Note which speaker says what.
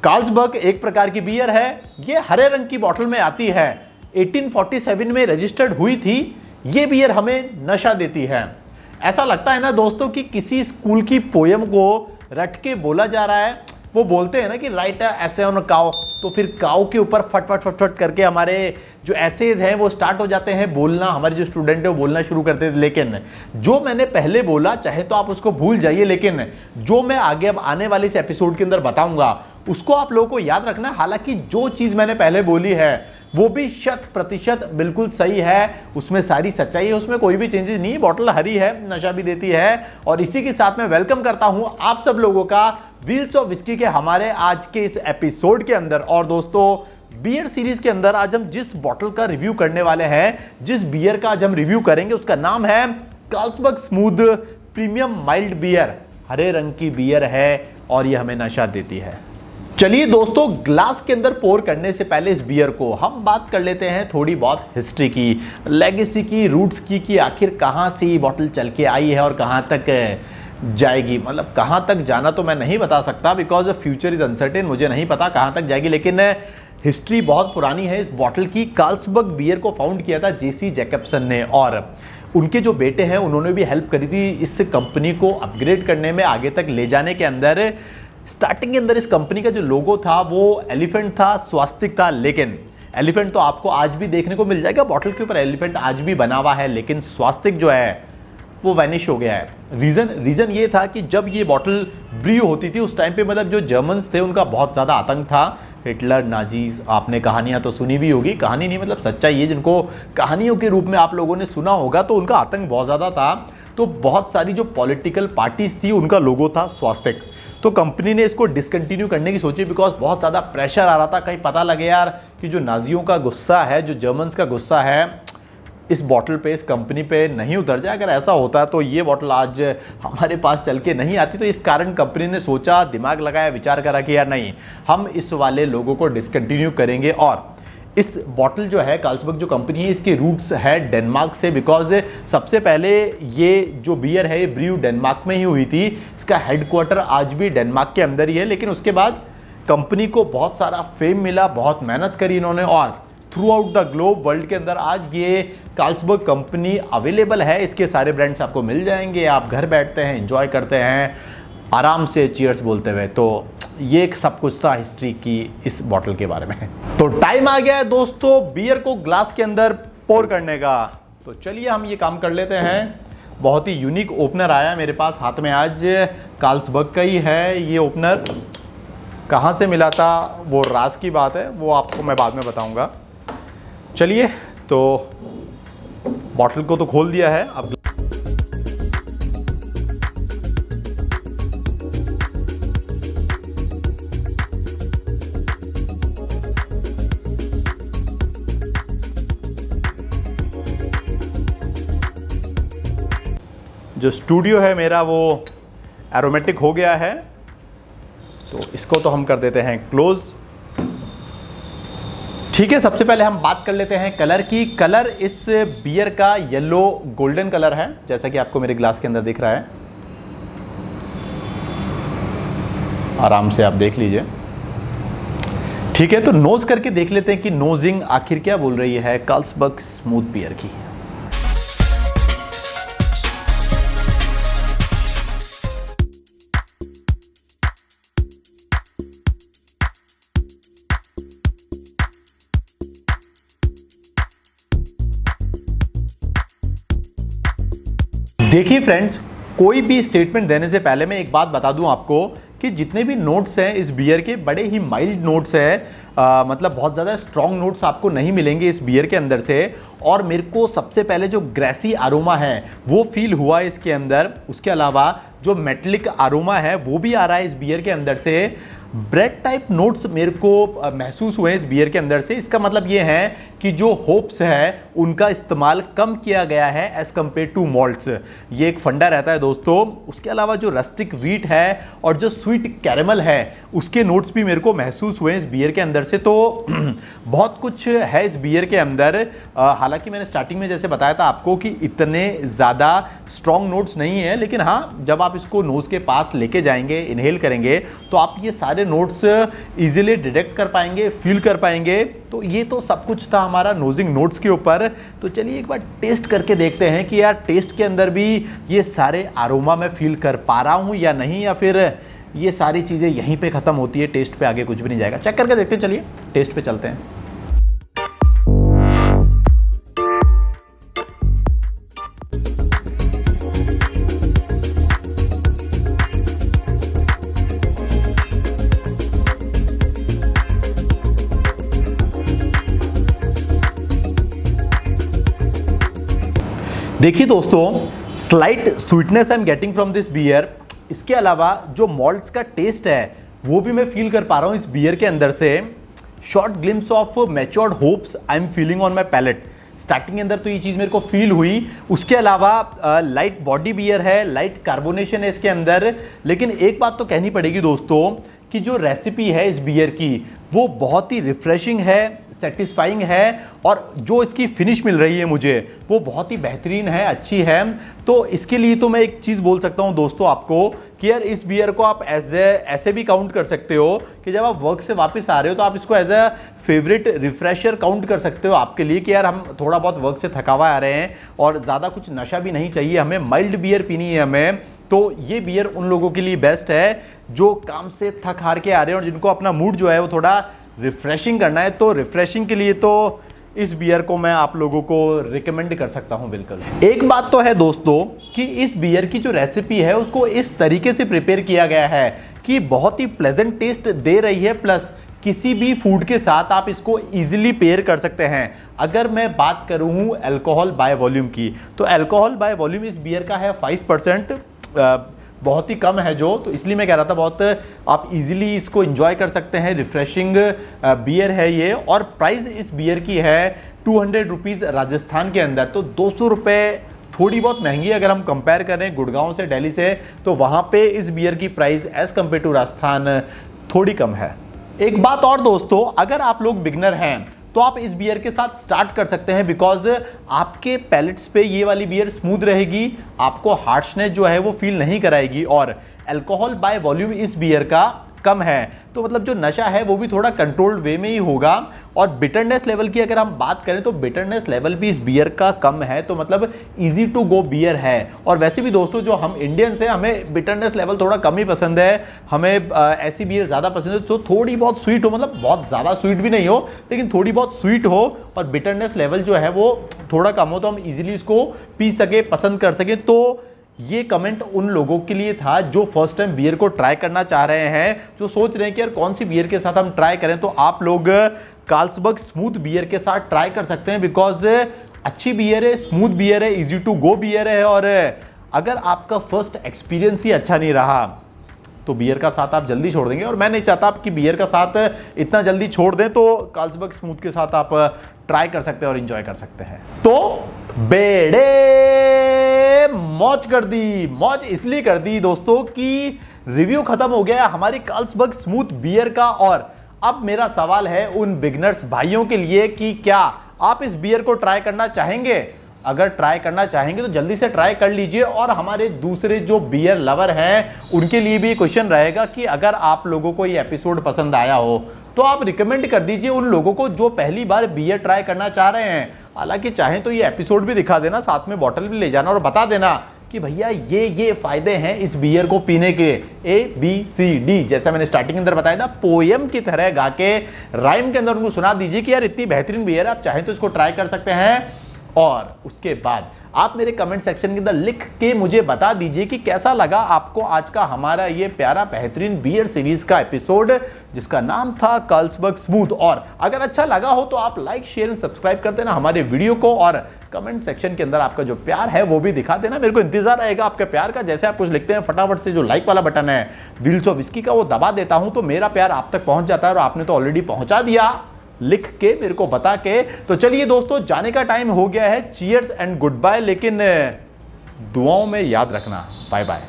Speaker 1: Carlsberg एक प्रकार की बियर है। ये हरे रंग की बोतल में आती है। 1847 में रजिस्टर्ड हुई थी। ये बियर हमें नशा देती है। ऐसा लगता है ना दोस्तों कि किसी स्कूल की पोयम को रट के बोला जा रहा है। वो बोलते हैं ना कि राइट ऐसे ऑन काउ, तो फिर काउ के ऊपर फट फट फट फट करके हमारे जो एसेज हैं वो स्टार्ट हो जाते हैं बोलना। हमारे जो स्टूडेंट है वो बोलना शुरू करते थे। लेकिन जो मैंने पहले बोला, चाहे तो आप उसको भूल जाइए, लेकिन जो मैं आगे अब आने वाले इस एपिसोड के अंदर बताऊंगा उसको आप लोगों को याद रखना। हालांकि जो चीज मैंने पहले बोली है वो भी 100% बिल्कुल सही है, उसमें सारी सच्चाई है, उसमें कोई भी चेंजेस नहीं है। बॉटल हरी है, नशा भी देती है। और इसी के साथ मैं वेलकम करता हूं आप सब लोगों का व्हील्स ऑफ विस्की के हमारे आज के इस एपिसोड के अंदर। और दोस्तों, बियर सीरीज के अंदर आज हम जिस बॉटल का रिव्यू करने वाले हैं, जिस बियर का आज हम रिव्यू करेंगे, उसका नाम है Carlsberg smooth premium mild beer. हरे रंग की बियर है और ये हमें नशा देती है। चलिए दोस्तों, ग्लास के अंदर पोर करने से पहले इस बियर को हम बात कर लेते हैं थोड़ी बहुत हिस्ट्री की, लेगेसी की, रूट्स की, कि आखिर कहां से ये बॉटल चल के आई है और कहां तक जाएगी। मतलब कहां तक जाना तो मैं नहीं बता सकता, बिकॉज फ्यूचर इज अनसर्टेन। मुझे नहीं पता कहां तक जाएगी, लेकिन हिस्ट्री बहुत पुरानी है इस बॉटल की। कार्ल्सबर्ग बियर को फाउंड किया था जेसी जैकबसन ने, और उनके जो बेटे हैं उन्होंने भी हेल्प करी थी इस कंपनी को अपग्रेड करने में, आगे तक ले जाने के अंदर। स्टार्टिंग के अंदर इस कंपनी का जो लोगो था वो एलिफेंट था, स्वास्तिक था। लेकिन एलिफेंट तो आपको आज भी देखने को मिल जाएगा, बॉटल के ऊपर एलिफेंट आज भी बना हुआ है, लेकिन स्वास्तिक जो है वो वैनिश हो गया है। रीजन ये था कि जब ये बॉटल ब्रू होती थी उस टाइम पे, मतलब जो जर्मन्स थे उनका बहुत ज़्यादा आतंक था। हिटलर, नाजीज, आपने कहानियां तो सुनी भी होगी, कहानी नहीं मतलब सच्चाई है, जिनको कहानियों के रूप में आप लोगों ने सुना होगा, तो उनका आतंक बहुत ज़्यादा था। तो बहुत सारी जो पॉलिटिकल पार्टीज थी उनका लोगो था स्वास्तिक। तो कंपनी ने इसको डिसकंटिन्यू करने की सोची, बिकॉज बहुत ज़्यादा प्रेशर आ रहा था। कहीं पता लगे यार कि जो नाजियों का गुस्सा है, जो जर्मन्स का गुस्सा है, इस बॉटल पे, इस कंपनी पे नहीं उतर जाए। अगर ऐसा होता है तो ये बॉटल आज हमारे पास चल के नहीं आती। तो इस कारण कंपनी ने सोचा, दिमाग लगाया, विचार करा कि यार नहीं, हम इस वाले लोगों को डिसकंटिन्यू करेंगे। और इस बॉटल जो है, कार्ल्सबर्ग जो कंपनी है, इसके रूट्स है डेनमार्क से, बिकॉज सबसे पहले ये जो बियर है ये ब्रू डेनमार्क में ही हुई थी। इसका हेडक्वार्टर आज भी डेनमार्क के अंदर ही है। लेकिन उसके बाद कंपनी को बहुत सारा फेम मिला, बहुत मेहनत करी इन्होंने, और through out the globe, world के अंदर आज ये कार्ल्सबर्ग कंपनी अवेलेबल है। इसके सारे ब्रांड्स आपको मिल जाएंगे। आप घर बैठते हैं, एंजॉय करते हैं आराम से चीयर्स बोलते हुए। तो ये सब कुछ था हिस्ट्री की इस बॉटल के बारे में। तो टाइम आ गया है दोस्तों बियर को ग्लास के अंदर पोर करने का। तो चलिए हम ये काम कर लेते हैं। बहुत ही यूनिक ओपनर आया मेरे पास हाथ में आज, कार्ल्सबर्ग का ही है ये ओपनर। कहाँ से मिला था वो राज की बात है, वो आपको मैं बाद में बताऊंगा। चलिए, तो बॉटल को तो खोल दिया है, अब जो स्टूडियो है मेरा वो एरोमेटिक हो गया है, तो इसको तो हम कर देते हैं क्लोज। ठीक है, सबसे पहले हम बात कर लेते हैं कलर की। कलर इस बियर का येलो गोल्डन कलर है, जैसा कि आपको मेरे ग्लास के अंदर दिख रहा है। आराम से आप देख लीजिए। ठीक है, तो नोज करके देख लेते हैं कि नोजिंग आखिर क्या बोल रही है कार्ल्सबर्ग स्मूथ बियर की। देखिए फ्रेंड्स, कोई भी स्टेटमेंट देने से पहले मैं एक बात बता दूं आपको कि जितने भी नोट्स हैं इस बियर के बड़े ही माइल्ड नोट्स हैं। मतलब बहुत ज़्यादा स्ट्रॉन्ग नोट्स आपको नहीं मिलेंगे इस बियर के अंदर से। और मेरे को सबसे पहले जो ग्रेसी आरोमा है वो फील हुआ इसके अंदर। उसके अलावा जो मेटलिक आरोमा है वो भी आ रहा है इस बियर के अंदर से। ब्रेड टाइप नोट्स मेरे को महसूस हुए इस बियर के अंदर से। इसका मतलब ये है कि जो होप्स है उनका इस्तेमाल कम किया गया है एज कम्पेयर टू मॉल्ट्स। ये एक फंडा रहता है दोस्तों। उसके अलावा जो रस्टिक व्हीट है और जो स्वीट कैरेमल है उसके नोट्स भी मेरे को महसूस हुए इस बियर के अंदर से। तो बहुत कुछ है इस बियर के अंदर। हालांकि मैंने स्टार्टिंग में जैसे बताया था आपको कि इतने ज़्यादा स्ट्रॉन्ग नोट्स नहीं है, लेकिन हाँ, जब आप इसको नोज़ के पास लेके जाएंगे, इनहेल करेंगे, तो आप ये सारे नोट्स इजीली डिटेक्ट कर पाएंगे, फील कर पाएंगे। तो ये तो सब कुछ था हमारा नोजिंग नोट्स के ऊपर। तो चलिए एक बार टेस्ट करके देखते हैं कि यार टेस्ट के अंदर भी ये सारे अरोमा मैं फील कर पा रहा हूँ या नहीं, या फिर ये सारी चीज़ें यहीं पे ख़त्म होती है, टेस्ट पे आगे कुछ भी नहीं जाएगा। चेक करके देखते हैं, चलिए टेस्ट पे चलते हैं। देखिए दोस्तों, slight sweetness I am getting from this beer. इसके अलावा जो मॉल्ट्स का टेस्ट है वो भी मैं फील कर पा रहा हूँ इस बियर के अंदर से। Short glimpse of matured hops I am feeling on my palate. Starting के अंदर तो ये चीज़ मेरे को फील हुई। उसके अलावा लाइट बॉडी बियर है, लाइट कार्बोनेशन है इसके अंदर। लेकिन एक बात तो कहनी पड़ेगी दोस्तों कि जो रेसिपी है इस बियर की वो बहुत ही रिफ्रेशिंग है, सेटिस्फाइंग है, और जो इसकी फिनिश मिल रही है मुझे वो बहुत ही बेहतरीन है, अच्छी है। तो इसके लिए तो मैं एक चीज़ बोल सकता हूँ दोस्तों आपको कि यार इस बियर को आप ऐसे भी काउंट कर सकते हो कि जब आप वर्क से वापस आ रहे हो तो आप इसको as a favourite refresher count कर सकते हो आपके लिए कि यार हम थोड़ा बहुत वर्क से थका हुआ आ रहे हैं और ज़्यादा कुछ नशा भी नहीं चाहिए हमें, माइल्ड बियर पीनी है हमें। तो ये बियर उन लोगों के लिए बेस्ट है जो काम से थक हार के आ रहे हैं और जिनको अपना मूड जो है वो थोड़ा रिफ्रेशिंग करना है। तो रिफ्रेशिंग के लिए तो इस बियर को मैं आप लोगों को रिकमेंड कर सकता हूं बिल्कुल। एक बात तो है दोस्तों कि इस बियर की जो रेसिपी है उसको इस तरीके से प्रिपेयर किया गया है कि बहुत ही प्लेजेंट टेस्ट दे रही है, प्लस किसी भी फूड के साथ आप इसको इजीली पेयर कर सकते हैं। अगर मैं बात करूं अल्कोहल बाय वॉल्यूम की, तो अल्कोहल बाय वॉल्यूम इस बियर का है 5%, बहुत ही कम है जो, तो इसलिए मैं कह रहा था बहुत आप इजीली इसको एंजॉय कर सकते हैं। रिफ्रेशिंग बियर है ये, और प्राइस इस बियर की है 200 रुपीज़ राजस्थान के अंदर। तो 200 रुपये थोड़ी बहुत महंगी अगर हम कंपेयर करें गुड़गांव से, दिल्ली से, तो वहाँ पे इस बियर की price as compare to Rajasthan थोड़ी कम है। एक बात और दोस्तों, अगर आप लोग बिगनर हैं तो आप इस बियर के साथ स्टार्ट कर सकते हैं, बिकॉज आपके पैलेट्स पे ये वाली बियर स्मूथ रहेगी, आपको हार्शनेस जो है वो फील नहीं कराएगी, और अल्कोहल बाय वॉल्यूम इस बियर का कम है। तो मतलब जो नशा है वो भी थोड़ा कंट्रोल्ड वे में ही होगा। और बिटरनेस लेवल की अगर हम बात करें तो बिटरनेस लेवल भी इस बियर का कम है, तो मतलब इजी टू गो बियर है। और वैसे भी दोस्तों जो हम इंडियंस हैं हमें बिटरनेस लेवल थोड़ा कम ही पसंद है, हमें ऐसी बियर ज़्यादा पसंद है तो थोड़ी बहुत स्वीट हो, मतलब बहुत ज़्यादा स्वीट भी नहीं हो लेकिन थोड़ी बहुत स्वीट हो, और बिटरनेस लेवल जो है वो थोड़ा कम हो तो हम ईजिली इसको पी सके, पसंद कर सकें। तो ये कमेंट उन लोगों के लिए था जो फर्स्ट टाइम बियर को ट्राई करना चाह रहे हैं, जो सोच रहे हैं कि यार कौन सी बियर के साथ हम ट्राई करें। तो आप लोग कार्लसबर्ग स्मूथ बियर के साथ ट्राई कर सकते हैं, बिकॉज अच्छी बियर है, स्मूथ बियर है, इजी टू गो बियर है। और अगर आपका फर्स्ट एक्सपीरियंस ही अच्छा नहीं रहा तो बियर का साथ आप जल्दी छोड़ देंगे, और मैं नहीं चाहता आपकी बियर का साथ इतना जल्दी छोड़ दें। तो कार्लसबर्ग स्मूथ के साथ आप ट्राई कर सकते हैं और एंजॉय कर सकते हैं। तो बेड़े मौज कर दी, मौज इसलिए कर दी दोस्तों कि रिव्यू खत्म हो गया हमारी कार्लसबर्ग स्मूथ बियर का। और अब मेरा सवाल है उन बिगनर्स भाइयों के लिए कि क्या आप इस बियर को ट्राई करना चाहेंगे? अगर ट्राई करना चाहेंगे तो जल्दी से ट्राई कर लीजिए। और हमारे दूसरे जो बियर लवर हैं उनके लिए भी क्वेश्चन रहेगा कि अगर आप लोगों को ये एपिसोड पसंद आया हो तो आप रिकमेंड कर दीजिए उन लोगों को जो पहली बार बियर ट्राई करना चाह रहे हैं। हालांकि चाहें तो ये एपिसोड भी दिखा देना, साथ में बॉटल भी ले जाना और बता देना कि भैया ये फायदे हैं इस बियर को पीने के, ABCD, जैसा मैंने स्टार्टिंग के अंदर बताया था, पोएम की तरह गा के राइम के अंदर उनको सुना दीजिए कि यार इतनी बेहतरीन बियर है, आप चाहें तो इसको ट्राई कर सकते हैं। और उसके बाद आप मेरे कमेंट सेक्शन के अंदर लिख के मुझे बता दीजिए कि कैसा लगा आपको आज का हमारा ये प्यारा बेहतरीन बियर सीरीज का एपिसोड जिसका नाम था कार्लसबर्ग स्मूथ। और अगर अच्छा लगा हो तो आप लाइक, शेयर एंड सब्सक्राइब कर देना हमारे वीडियो को, और कमेंट सेक्शन के अंदर आपका जो प्यार है वो भी दिखा देना। मेरे को इंतजार रहेगा आपके प्यार का। जैसे आप कुछ लिखते हैं फटाफट से जो लाइक वाला बटन है व्हील्स ऑफ व्हिस्की का वो दबा देता हूं तो मेरा प्यार आप तक पहुंच जाता है, और आपने तो ऑलरेडी पहुंचा दिया लिख के, मेरे को बता के। तो चलिए दोस्तों, जाने का टाइम हो गया है। चीयर्स एंड गुड बाय, लेकिन दुआओं में याद रखना। Bye bye.